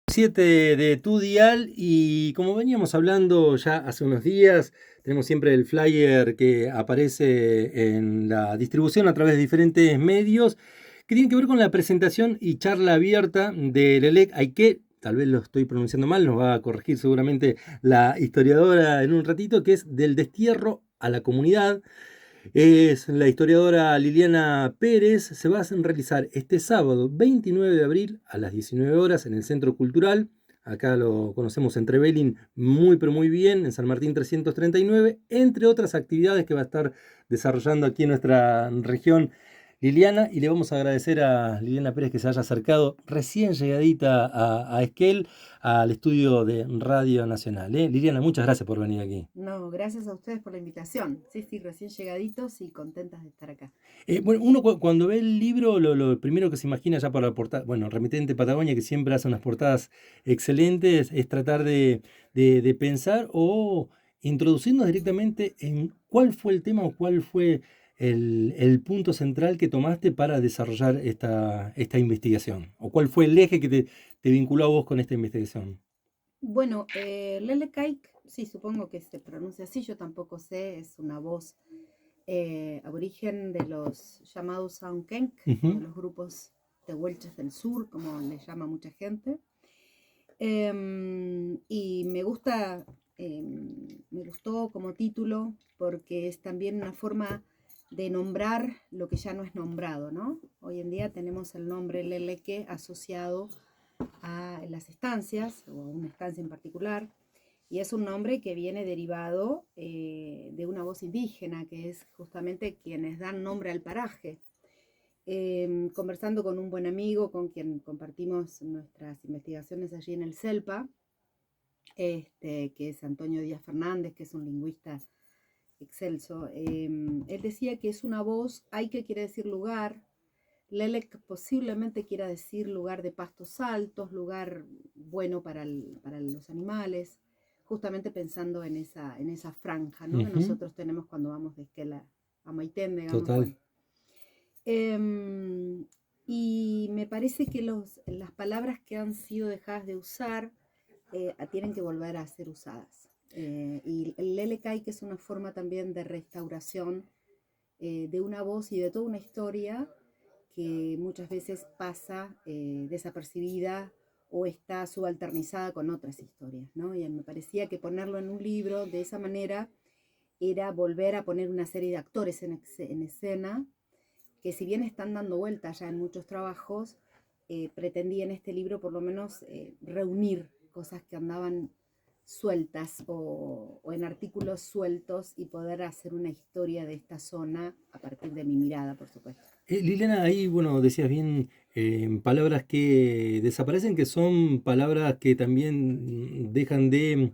7 de tu dial y como veníamos hablando ya hace unos días, tenemos siempre el flyer que aparece en la distribución a través de diferentes medios que tienen que ver con la presentación y charla abierta del ELEC Aike, tal vez lo estoy pronunciando mal, nos va a corregir seguramente la historiadora en un ratito, que es del destierro a la comunidad. Es la historiadora Liliana Pérez. Se va a realizar este sábado 29 de abril a las 19 horas en el Centro Cultural. Acá lo conocemos en Trevelin muy pero muy bien, en San Martín 339, entre otras actividades que va a estar desarrollando aquí en nuestra región Liliana. Y le vamos a agradecer a Liliana Pérez que se haya acercado recién llegadita a Esquel, al estudio de Radio Nacional. Liliana, muchas gracias por venir aquí. No, gracias a ustedes por la invitación. Sí, sí, recién llegaditos y contentas de estar acá. Bueno, uno cuando ve el libro, lo primero que se imagina ya para la portada, bueno, Remitente Patagonia, que siempre hace unas portadas excelentes, es tratar de pensar o introducirnos directamente en cuál fue el tema o cuál fue el punto central que tomaste para desarrollar esta investigación, o cuál fue el eje que te vinculó a vos con esta investigación. Bueno, Lele Kaik, sí, supongo que se pronuncia así, yo tampoco sé, es una voz aborigen de los llamados Saunkenk, o de Ujú. los grupos de Huelches del Sur, como le llama mucha gente. Y me gustó como título porque es también una forma de nombrar lo que ya no es nombrado, ¿no? Hoy en día tenemos el nombre Leleque asociado a las estancias o a una estancia en particular, y es un nombre que viene derivado de una voz indígena, que es justamente quienes dan nombre al paraje. Conversando con un buen amigo con quien compartimos nuestras investigaciones allí en el CELPA, que es Antonio Díaz Fernández, que es un lingüista excelso, él decía que es una voz, hay que quiere decir lugar, Lelec posiblemente quiera decir lugar de pastos altos, lugar bueno para los animales, justamente pensando en esa franja, ¿no? Que Ujú. nosotros tenemos cuando vamos de Esquela a Maitén, digamos, Total. bueno. Y me parece que las palabras que han sido dejadas de usar tienen que volver a ser usadas. Y el Lelekai, que es una forma también de restauración de una voz y de toda una historia que muchas veces pasa desapercibida o está subalternizada con otras historias, ¿no? Y me parecía que ponerlo en un libro de esa manera era volver a poner una serie de actores en escena que si bien están dando vueltas ya en muchos trabajos, pretendía en este libro por lo menos reunir cosas que andaban sueltas o en artículos sueltos y poder hacer una historia de esta zona a partir de mi mirada, por supuesto. Liliana, ahí, bueno, decías bien palabras que desaparecen, que son palabras que también dejan de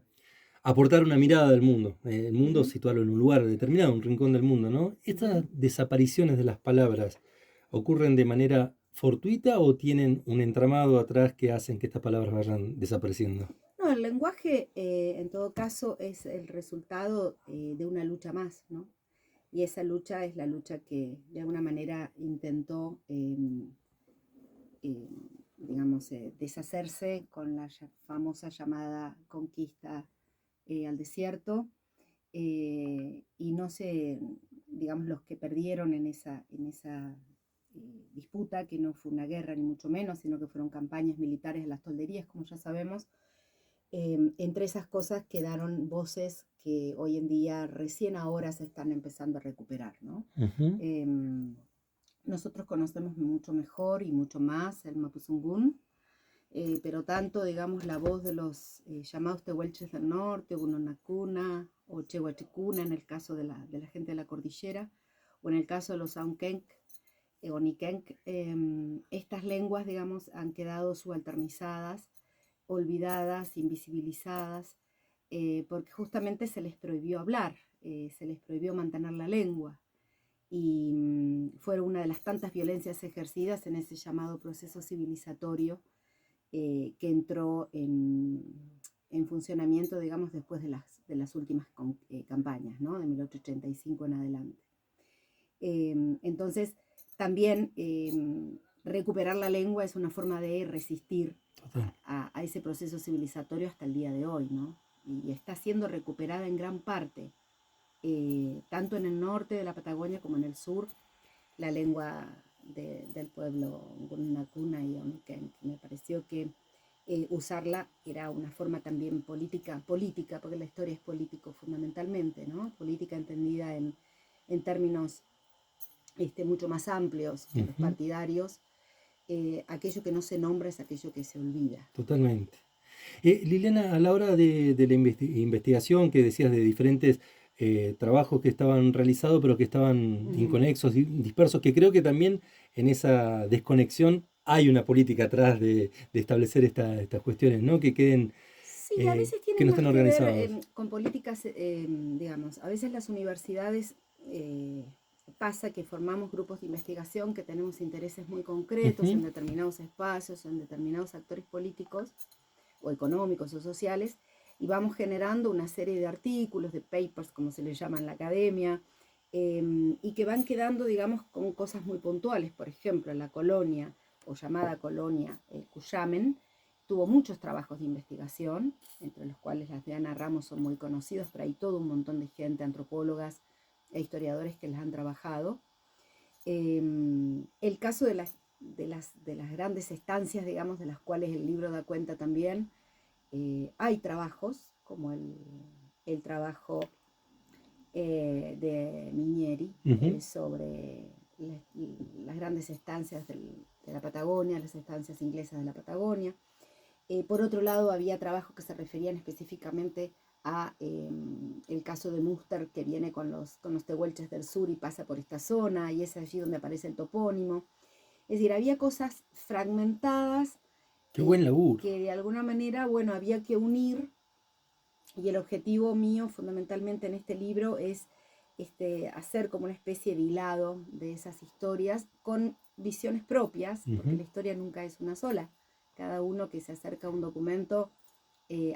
aportar una mirada del mundo. El Uh mundo, -huh. situarlo en un lugar determinado, un rincón del mundo, ¿no? Uh -huh. ¿Estas desapariciones de las palabras ocurren de manera fortuita o tienen un entramado atrás que hacen que estas palabras vayan desapareciendo? No, el lenguaje en todo caso es el resultado de una lucha más, ¿no? Y esa lucha es la lucha que de alguna manera intentó eh, digamos, deshacerse con la famosa llamada conquista al desierto, y no se, digamos, los que perdieron en esa disputa, que no fue una guerra ni mucho menos, sino que fueron campañas militares de las tolderías, como ya sabemos, entre esas cosas quedaron voces que hoy en día recién ahora se están empezando a recuperar, ¿no? Ujú. Eh, Nosotros conocemos mucho mejor y mucho más el Mapuzungún, pero tanto, digamos, la voz de los llamados tehuelches del norte, Gunonacuna o Chehuachicuna en el caso de la gente de la cordillera, o en el caso de los Aunkenk o Nikenk, estas lenguas, digamos, han quedado subalternizadas, olvidadas, invisibilizadas, porque justamente se les prohibió hablar, se les prohibió mantener la lengua y fueron una de las tantas violencias ejercidas en ese llamado proceso civilizatorio que entró en funcionamiento, digamos, después de las últimas campañas, ¿no? De 1885 en adelante. Entonces, también recuperar la lengua es una forma de resistir Total. a ese proceso civilizatorio hasta el día de hoy, ¿no? Y está siendo recuperada en gran parte, tanto en el norte de la Patagonia como en el sur, la lengua del pueblo Gunakuna y Oniken. Me pareció que usarla era una forma también política, porque la historia es político fundamentalmente, ¿no? Política entendida en términos mucho más amplios que los partidarios. Aquello que no se nombra es aquello que se olvida. Totalmente. Liliana, a la hora de la investigación que decías de diferentes trabajos que estaban realizados, pero que estaban inconexos, dispersos, que creo que también en esa desconexión hay una política atrás de establecer estas cuestiones, ¿no? Que queden, Sí, a veces que tienen no más estén que ver organizados. con políticas, digamos, a veces las universidades pasa que formamos grupos de investigación que tenemos intereses muy concretos en Ujú. determinados espacios, en determinados actores políticos o económicos o sociales, y vamos generando una serie de artículos, de papers, como se les llama en la academia, y que van quedando, digamos, con cosas muy puntuales. Por ejemplo, la colonia, o llamada colonia Cuyamen, tuvo muchos trabajos de investigación, entre los cuales las de Ana Ramos son muy conocidos, pero hay todo un montón de gente, antropólogas e historiadores que las han trabajado. El caso de las grandes estancias, digamos, de las cuales el libro da cuenta también, hay trabajos, como el trabajo de Minieri Ujú. sobre las grandes estancias de la Patagonia, las estancias inglesas de la Patagonia. Por otro lado, había trabajos que se referían específicamente a el caso de Muster, que viene con los tehuelches del sur y pasa por esta zona, y es allí donde aparece el topónimo. Es decir, había cosas fragmentadas Qué buen laburo. que de alguna manera, bueno, había que unir, y el objetivo mío fundamentalmente en este libro es hacer como una especie de hilado de esas historias con visiones propias, porque Ujú. la historia nunca es una sola. Cada uno que se acerca a un documento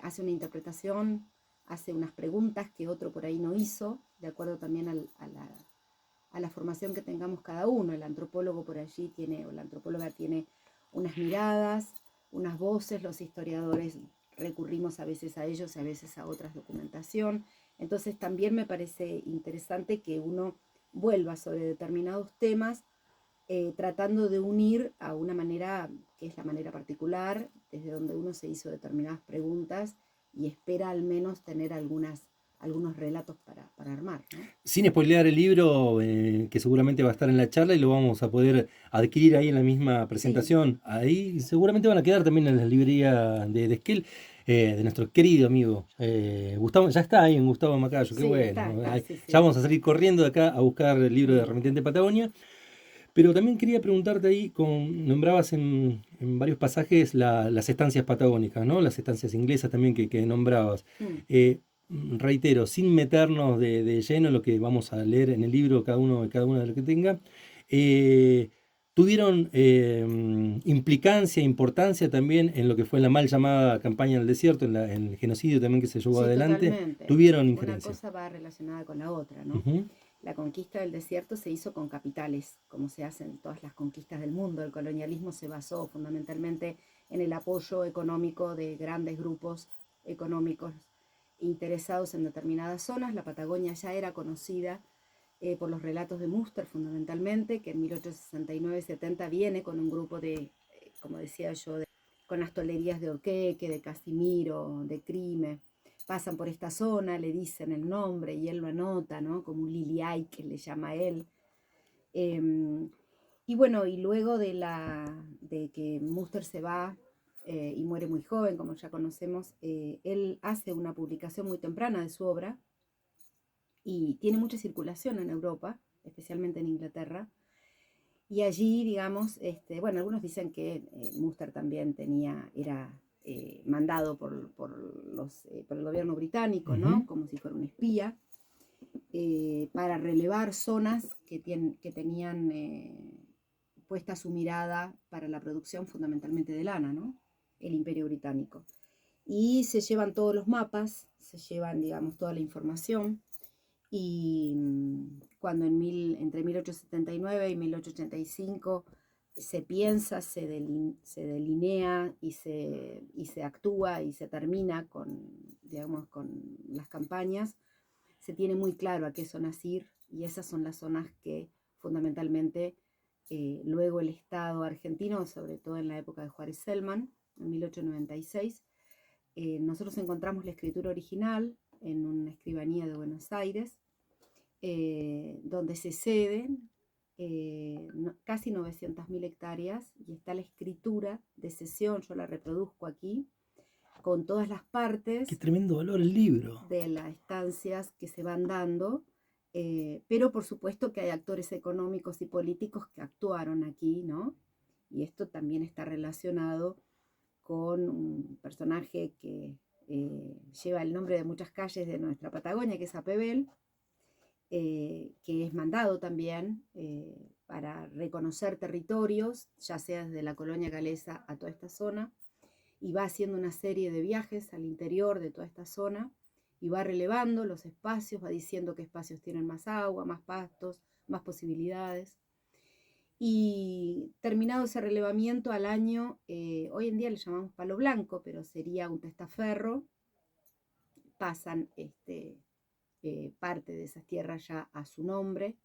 hace una interpretación, hace unas preguntas que otro por ahí no hizo, de acuerdo también a la formación que tengamos cada uno. El antropólogo por allí tiene, o la antropóloga tiene unas miradas, unas voces, los historiadores recurrimos a veces a ellos y a veces a otras documentación. Entonces también me parece interesante que uno vuelva sobre determinados temas, tratando de unir a una manera que es la manera particular, desde donde uno se hizo determinadas preguntas y espera al menos tener algunos relatos para armar, ¿no? Sin spoilear el libro, que seguramente va a estar en la charla y lo vamos a poder adquirir ahí en la misma Sí, presentación. Ahí seguramente van a quedar también en la librería de Esquel, de nuestro querido amigo Gustavo. Ya está ahí en Gustavo Macayo, qué sí, bueno. está, sí, Ya sí, vamos sí, a sí. salir corriendo de acá a buscar el libro de Remitente Patagonia. Pero también quería preguntarte ahí, nombrabas en varios pasajes las estancias patagónicas, ¿no? Las estancias inglesas también que nombrabas. Mm. Eh, Reitero, sin meternos de lleno en lo que vamos a leer en el libro, cada uno de lo que tenga, eh, tuvieron implicancia, importancia también en lo que fue la mal llamada campaña del desierto, en el genocidio también que se llevó Sí, adelante, totalmente. tuvieron Una injerencia. cosa va relacionada con la otra, ¿no? Ujú. La conquista del desierto se hizo con capitales, como se hacen todas las conquistas del mundo. El colonialismo se basó fundamentalmente en el apoyo económico de grandes grupos económicos interesados en determinadas zonas. La Patagonia ya era conocida por los relatos de Muster fundamentalmente, que en 1869-70 viene con un grupo de, como decía yo, con las tolerías de Orqueque, de Casimiro, de Crime. Pasan por esta zona, le dicen el nombre y él lo anota, ¿no? Como un Liliay que le llama a él. Eh, y bueno, y luego de que Muster se va y muere muy joven, como ya conocemos, él hace una publicación muy temprana de su obra y tiene mucha circulación en Europa, especialmente en Inglaterra. Y allí, digamos, bueno, algunos dicen que Muster también era mandado por el gobierno británico, ¿no? Ujú. Como si fuera un espía, para relevar zonas que tenían puesta su mirada para la producción fundamentalmente de lana, ¿no? El Imperio Británico. Y se llevan todos los mapas, se llevan, digamos, toda la información, y cuando entre 1879 y 1885 se piensa, se delinea y se actúa y se termina digamos, con las campañas, se tiene muy claro a qué zonas ir, y esas son las zonas que fundamentalmente luego el Estado argentino, sobre todo en la época de Juárez Celman, en 1896, nosotros encontramos la escritura original en una escribanía de Buenos Aires, donde se ceden casi 900.000 hectáreas, y está la escritura de cesión, yo la reproduzco aquí, con todas las partes. Qué tremendo valor el libro. De las estancias que se van dando, pero por supuesto que hay actores económicos y políticos que actuaron aquí, ¿no? Y esto también está relacionado con un personaje que lleva el nombre de muchas calles de nuestra Patagonia, que es Apebel, que es mandado también para reconocer territorios, ya sea desde la colonia galesa a toda esta zona, y va haciendo una serie de viajes al interior de toda esta zona, y va relevando los espacios, va diciendo qué espacios tienen más agua, más pastos, más posibilidades. Y terminado ese relevamiento al año, hoy en día le llamamos palo blanco, pero sería un testaferro, pasan parte de esas tierras ya a su nombre.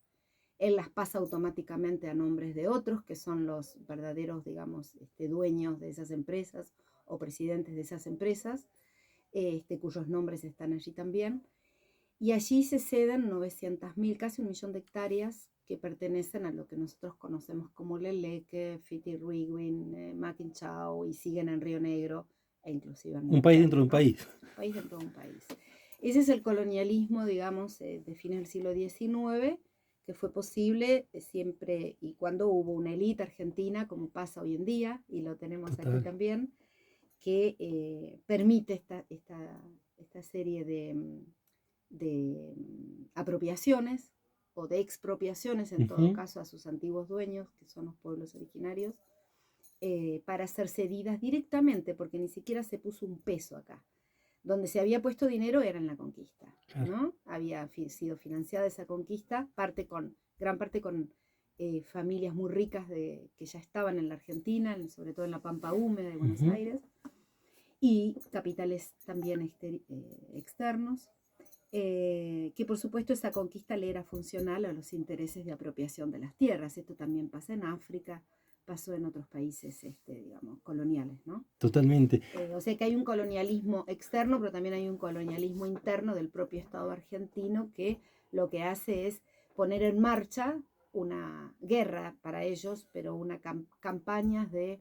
Él las pasa automáticamente a nombres de otros, que son los verdaderos, digamos, dueños de esas empresas o presidentes de esas empresas, cuyos nombres están allí también. Y allí se ceden 900.000, casi 1.000.000 de hectáreas que pertenecen a lo que nosotros conocemos como Leleque, Fitirwin, Maquinchao, y siguen en Río Negro, e inclusive en Un país dentro de un país. Un país dentro de un país. Ese es el colonialismo, digamos, de fines del siglo XIX, que fue posible siempre y cuando hubo una élite argentina, como pasa hoy en día, y lo tenemos Total. aquí también, que permite esta serie de apropiaciones o de expropiaciones, en todo caso, a sus antiguos dueños, que son los pueblos originarios, para ser cedidas directamente, porque ni siquiera se puso un peso acá. Donde se había puesto dinero era en la conquista, claro, ¿no? Había sido financiada esa conquista, gran parte con familias muy ricas que ya estaban en la Argentina, sobre todo en la Pampa Húmeda de Buenos Aires, y capitales también externos, que por supuesto esa conquista le era funcional a los intereses de apropiación de las tierras. Esto también pasa en África, pasó en otros países, digamos, coloniales, ¿no? Totalmente. O sea que hay un colonialismo externo, pero también hay un colonialismo interno del propio Estado argentino, que lo que hace es poner en marcha una guerra para ellos, pero una campaña de,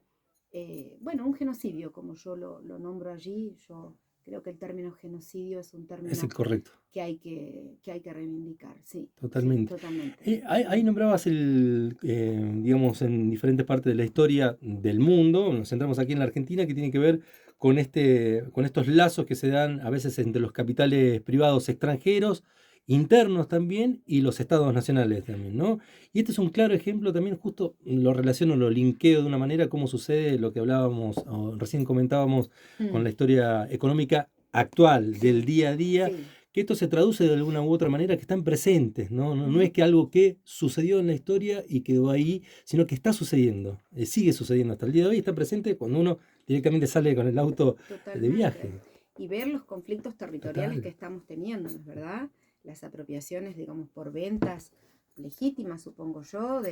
un genocidio, como yo lo nombro allí. Yo creo que el término genocidio es un término es correcto. Que hay que reivindicar, sí. Totalmente. Sí, totalmente. Ahí nombrabas digamos, en diferentes partes de la historia del mundo, nos centramos aquí en la Argentina, que tiene que ver con estos lazos que se dan a veces entre los capitales privados extranjeros, internos también, y los estados nacionales también, ¿no? Y este es un claro ejemplo también, justo lo relaciono, lo linkeo de una manera, cómo sucede lo que hablábamos, o recién comentábamos, con la historia económica actual, del día a día. Sí. Que esto se traduce de alguna u otra manera, que están presentes, ¿no? No es que algo que sucedió en la historia y quedó ahí, sino que está sucediendo, sigue sucediendo hasta el día de hoy, está presente cuando uno directamente sale con el auto de viaje. Y ver los conflictos territoriales que estamos teniendo, ¿no es verdad? Las apropiaciones, digamos, por ventas legítimas, supongo yo,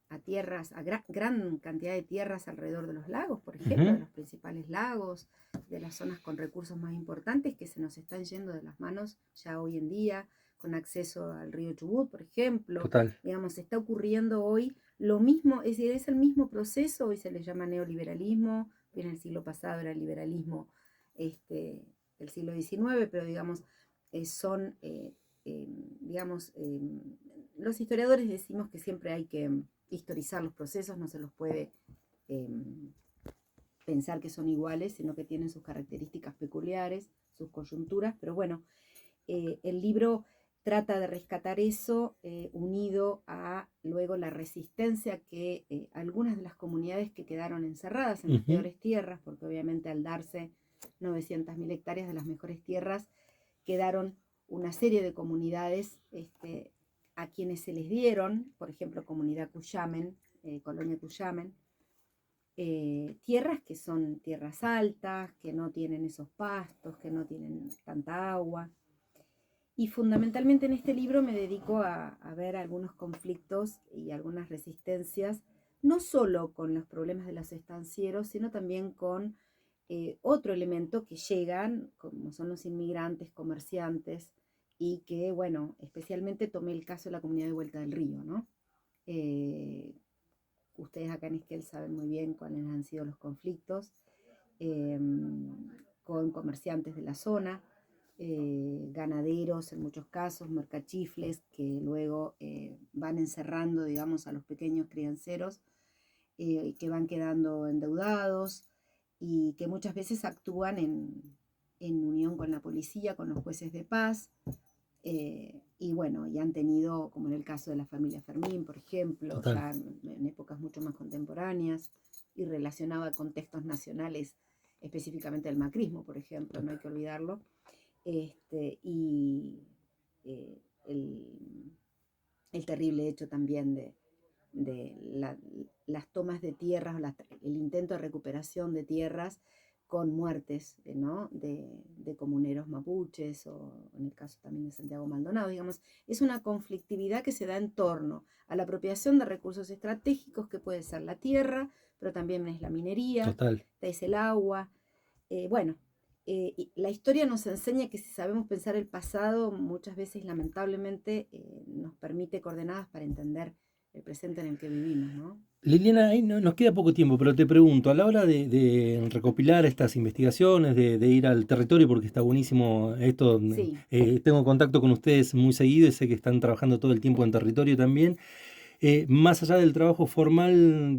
a tierras, a gran cantidad de tierras alrededor de los lagos, por ejemplo, de los principales lagos, de las zonas con recursos más importantes, que se nos están yendo de las manos ya hoy en día, con acceso al río Chubut, por ejemplo. Total. Digamos, está ocurriendo hoy lo mismo, es decir, es el mismo proceso. Hoy se le llama neoliberalismo, en el siglo pasado era el liberalismo del siglo XIX, pero digamos, los historiadores decimos que siempre hay que historizar los procesos, no se los puede pensar que son iguales, sino que tienen sus características peculiares, sus coyunturas, pero bueno, el libro trata de rescatar eso, unido a luego la resistencia que algunas de las comunidades que quedaron encerradas en las peores tierras, porque obviamente al darse 900.000 hectáreas de las mejores tierras, quedaron una serie de comunidades a quienes se les dieron, por ejemplo, comunidad Cuyamen, Colonia Cuyamen. Tierras que son tierras altas, que no tienen esos pastos, que no tienen tanta agua. Y fundamentalmente en este libro me dedico a ver algunos conflictos y algunas resistencias, no solo con los problemas de los estancieros, sino también con otro elemento que llegan, como son los inmigrantes, comerciantes, y que, bueno, especialmente tomé el caso de la comunidad de Vuelta del Río, ¿no? Ustedes acá en Esquel saben muy bien cuáles han sido los conflictos eh, con comerciantes de la zona, ganaderos en muchos casos, mercachifles que luego van encerrando, digamos, a los pequeños crianceros que van quedando endeudados y que muchas veces actúan en unión con la policía, con los jueces de paz. Y bueno, y han tenido, como en el caso de la familia Fermín, por ejemplo, Total. ya en épocas mucho más contemporáneas y relacionado a contextos nacionales, específicamente el macrismo, por ejemplo, no hay que olvidarlo. Y eh, el terrible hecho también de las tomas de tierras, el intento de recuperación de tierras con muertes, ¿no? de comuneros mapuches o en el caso también de Santiago Maldonado, digamos, es una conflictividad que se da en torno a la apropiación de recursos estratégicos que puede ser la tierra, pero también es la minería, Total. es el agua. Bueno, la historia nos enseña que si sabemos pensar el pasado, muchas veces lamentablemente nos permite coordenadas para entender el presente en el que vivimos, ¿no? Liliana, ahí nos queda poco tiempo, pero te pregunto, a la hora de recopilar estas investigaciones, de ir al territorio, porque está buenísimo esto, Sí. tengo contacto con ustedes muy seguido y sé que están trabajando todo el tiempo en territorio también. Más allá del trabajo formal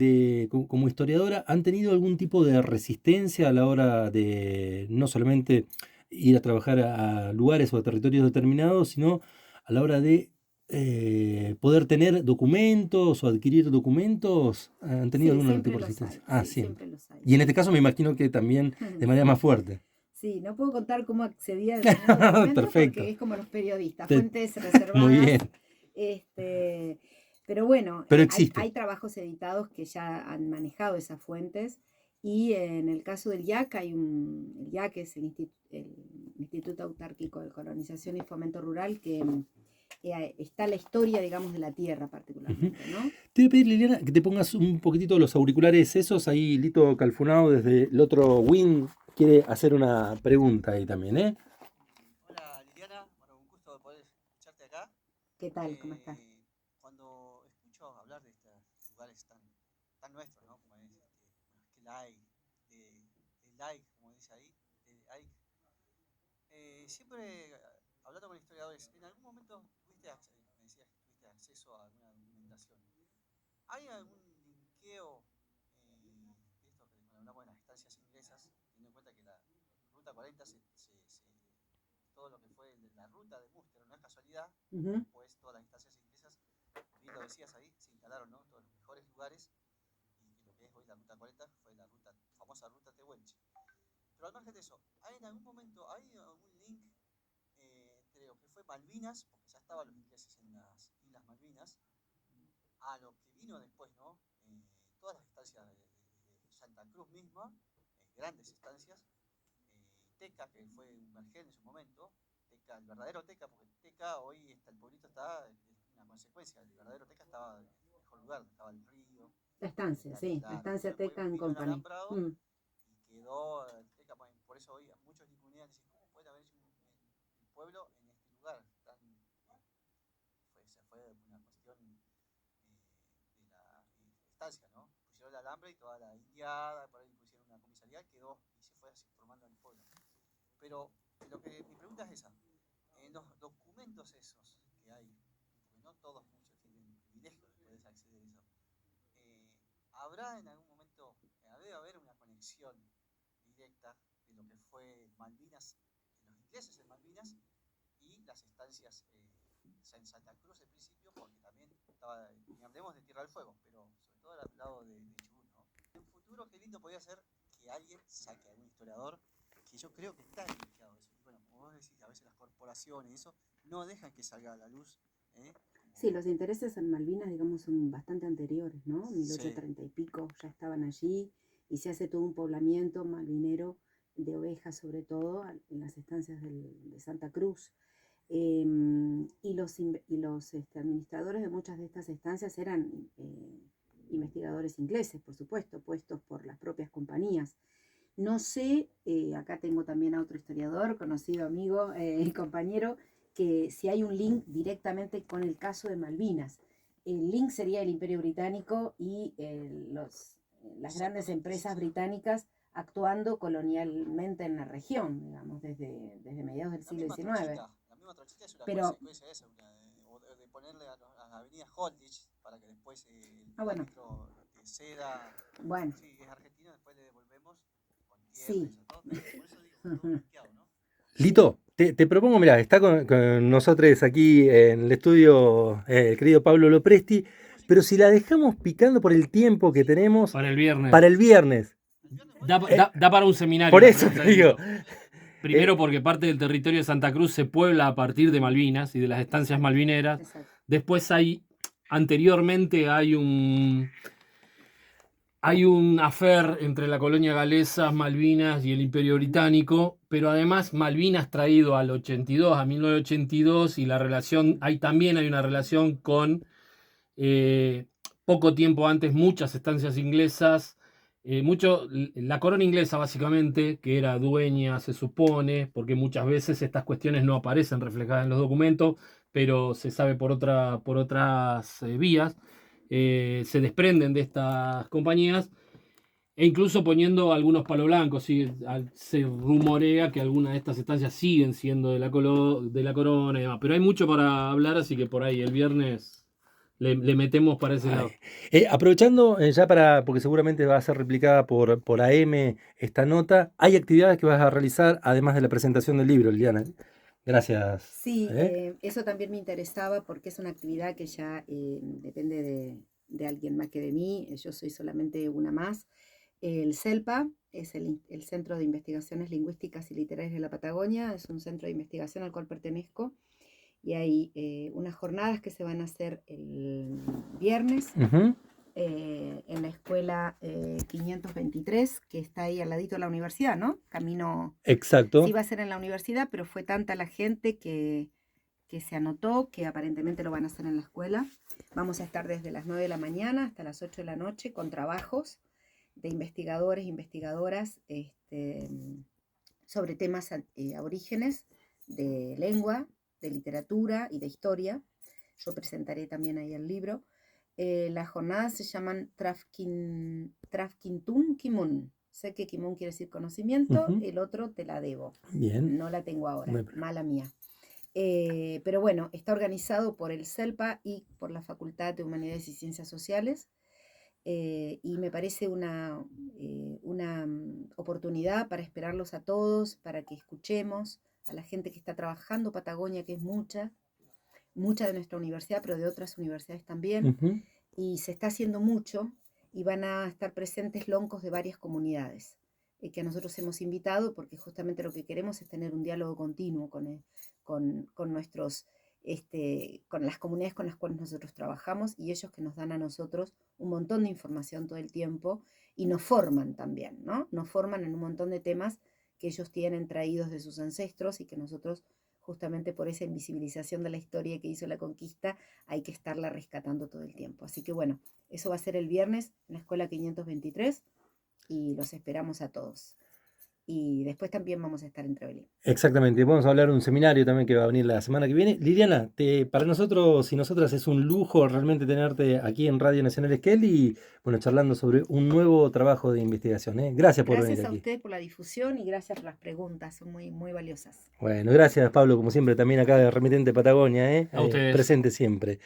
como historiadora, ¿han tenido algún tipo de resistencia a la hora de no solamente ir a trabajar a lugares o a territorios determinados, sino a la hora de poder tener documentos o adquirir documentos? ¿Han tenido Sí, algún tipo siempre de los resistencia? hay, Ah, sí, siempre. siempre los hay, Y en sí. este caso me imagino que también de manera más Sí, fuerte. sí, no puedo contar cómo accedí a determinados documentos porque Perfecto. es como los periodistas, Te- fuentes Muy reservadas, bien. este, pero bueno, Pero hay, existe. hay trabajos editados que ya han manejado esas fuentes y en el caso del IAC el IAC es el Instituto Autárquico de Colonización y Fomento Rural que está la historia, digamos, de la tierra Ujú. particularmente, ¿no? Te voy a pedir, Liliana, que te pongas un poquitito los auriculares esos. Ahí Lito Calfunao desde el otro wing quiere hacer una pregunta ahí también, ¿eh? Hola Liliana, bueno, un gusto poder escucharte acá. ¿Qué tal? ¿Cómo estás? Cuando escucho hablar de estos lugares tan nuestros, ¿no? Como es que el AIC, el AIC, como dice ahí, el AIC, siempre hablando con historiadores, en algún momento me decías que tuviste acceso a alguna documentación. ¿Hay algún linkeo de esto que cuando hablamos de las estancias inglesas, teniendo en cuenta que la Ruta 40 todo lo que fue la ruta de Múster, no es casualidad, Ujú. después todas las instancias inglesas, bien lo decías ahí, se instalaron, ¿no? Todos los mejores lugares y que lo que es hoy la Ruta 40 fue la famosa ruta Tehuelche. Pero al margen de eso, ¿hay en algún momento, hay algún link entre lo que fue Malvinas, porque ya estaban los ingleses en las Islas Malvinas, a lo que vino después, ¿no? Todas las estancias de Santa Cruz misma, grandes estancias, Teca, que fue un vergel en su momento, Teca, el verdadero Teca, porque Teca hoy el pueblito está, es una consecuencia, el verdadero Teca estaba en el mejor lugar, estaba el río, La estancia, sí, la claro, estancia después Teca en vino el Company. alambrado Mm. y quedó Teca, por eso hoy muchos nicunean dicen, ¿cómo puede haber hecho el pueblo en este lugar? Se fue una cuestión de la estancia, ¿no? Pusieron el alambre y toda la indiada, por ahí pusieron una comisaría, quedó y se fue así formando el pueblo. Pero mi pregunta es esa. En los documentos esos que hay, porque no todos muchos tienen el privilegio de poder acceder a eso, ¿habrá en algún momento, debe haber una conexión directa de lo que fue Malvinas, los ingleses en Malvinas y las estancias en Santa Cruz en principio, porque también estaba, ni hablemos de Tierra del Fuego, pero sobre todo al lado de Chubut, ¿no? En un futuro, qué lindo podría ser que alguien saque a algún historiador, que yo creo que está iniciado eso. Y bueno, como vos decís, a veces las corporaciones y eso no dejan que salga a la luz, como Sí, los intereses en Malvinas, digamos, son bastante anteriores, ¿no? Sí, 1830 y pico ya estaban allí y se hace todo un poblamiento malvinero de ovejas, sobre todo en las estancias de Santa Cruz. Y los administradores de muchas de estas estancias eran investigadores ingleses, por supuesto, puestos por las propias compañías. No sé, acá tengo también a otro historiador, conocido amigo y compañero, que si hay un link directamente con el caso de Malvinas. El link sería el Imperio Británico y las grandes empresas británicas actuando colonialmente en la región, digamos, desde mediados del siglo XIX. La misma trochita es una Pero, consecuencia de eso, de ponerle a la avenida Holditch para que después el bueno, árbitro ceda. bueno, Sí, es argentino, después le devolvemos con tierra y sí. eso, todo, pero por eso digo, todo linkeado, ¿no? Lito, te propongo, mirá, está con nosotros aquí en el estudio el querido Pablo Lopresti, pero si la dejamos picando por el tiempo que tenemos Para el viernes. para el viernes. Da para un seminario. Por eso te digo. Primero porque parte del territorio de Santa Cruz se puebla a partir de Malvinas y de las estancias malvineras. Exacto. Después anteriormente hay un affair entre la colonia galesa, Malvinas y el Imperio Británico, pero además Malvinas traído al 82, a 1982, y la relación, también hay una relación con poco tiempo antes muchas estancias inglesas, la corona inglesa básicamente, que era dueña, se supone, porque muchas veces estas cuestiones no aparecen reflejadas en los documentos, pero se sabe por otras vías, se desprenden de estas compañías, e incluso poniendo algunos palos blancos. Se rumorea que algunas de estas estancias siguen siendo de la corona y demás, pero hay mucho para hablar, así que por ahí el viernes le metemos para ese lado. Aprovechando porque seguramente va a ser replicada por AM esta nota, hay actividades que vas a realizar además de la presentación del libro, Liliana. Gracias. Sí, eso también me interesaba porque es una actividad que ya depende de alguien más que de mí. Yo soy solamente una más. El CELPA es el Centro de Investigaciones Lingüísticas y Literarias de la Patagonia. Es un centro de investigación al cual pertenezco. Y hay unas jornadas que se van a hacer el viernes en la escuela 523, que está ahí al ladito de la universidad, ¿no? Camino. Exacto. Sí, va a ser en la universidad, pero fue tanta la gente que se anotó que aparentemente lo van a hacer en la escuela. Vamos a estar desde las 9 de la mañana hasta las 8 de la noche con trabajos de investigadores e investigadoras sobre temas aborígenes, de lengua, de literatura y de historia. Yo presentaré también ahí el libro. Las jornadas se llaman Trafkintun Kimun. Sé que Kimun quiere decir conocimiento, el otro te la debo. Bien. No la tengo ahora, mala mía. Pero bueno, está organizado por el CELPA y por la Facultad de Humanidades y Ciencias Sociales. Y me parece una oportunidad para esperarlos a todos, para que escuchemos a la gente que está trabajando Patagonia, que es mucha de nuestra universidad, pero de otras universidades también, y se está haciendo mucho, y van a estar presentes loncos de varias comunidades, que a nosotros hemos invitado, porque justamente lo que queremos es tener un diálogo continuo con nuestros con las comunidades con las cuales nosotros trabajamos, y ellos que nos dan a nosotros un montón de información todo el tiempo y nos forman también, ¿no? Nos forman en un montón de temas que ellos tienen traídos de sus ancestros y que nosotros, justamente por esa invisibilización de la historia que hizo la conquista, hay que estarla rescatando todo el tiempo. Así que bueno, eso va a ser el viernes en la Escuela 523 y los esperamos a todos. Y después también vamos a estar en Trevelin. Exactamente, vamos a hablar de un seminario también que va a venir la semana que viene. Liliana, para nosotros y nosotras es un lujo realmente tenerte aquí en Radio Nacional Esquel y bueno, charlando sobre un nuevo trabajo de investigación. Gracias por venir aquí. Gracias a usted por la difusión y gracias por las preguntas, son muy, muy valiosas. Bueno, gracias Pablo, como siempre, también acá de Remitente Patagonia, A ustedes. presente siempre.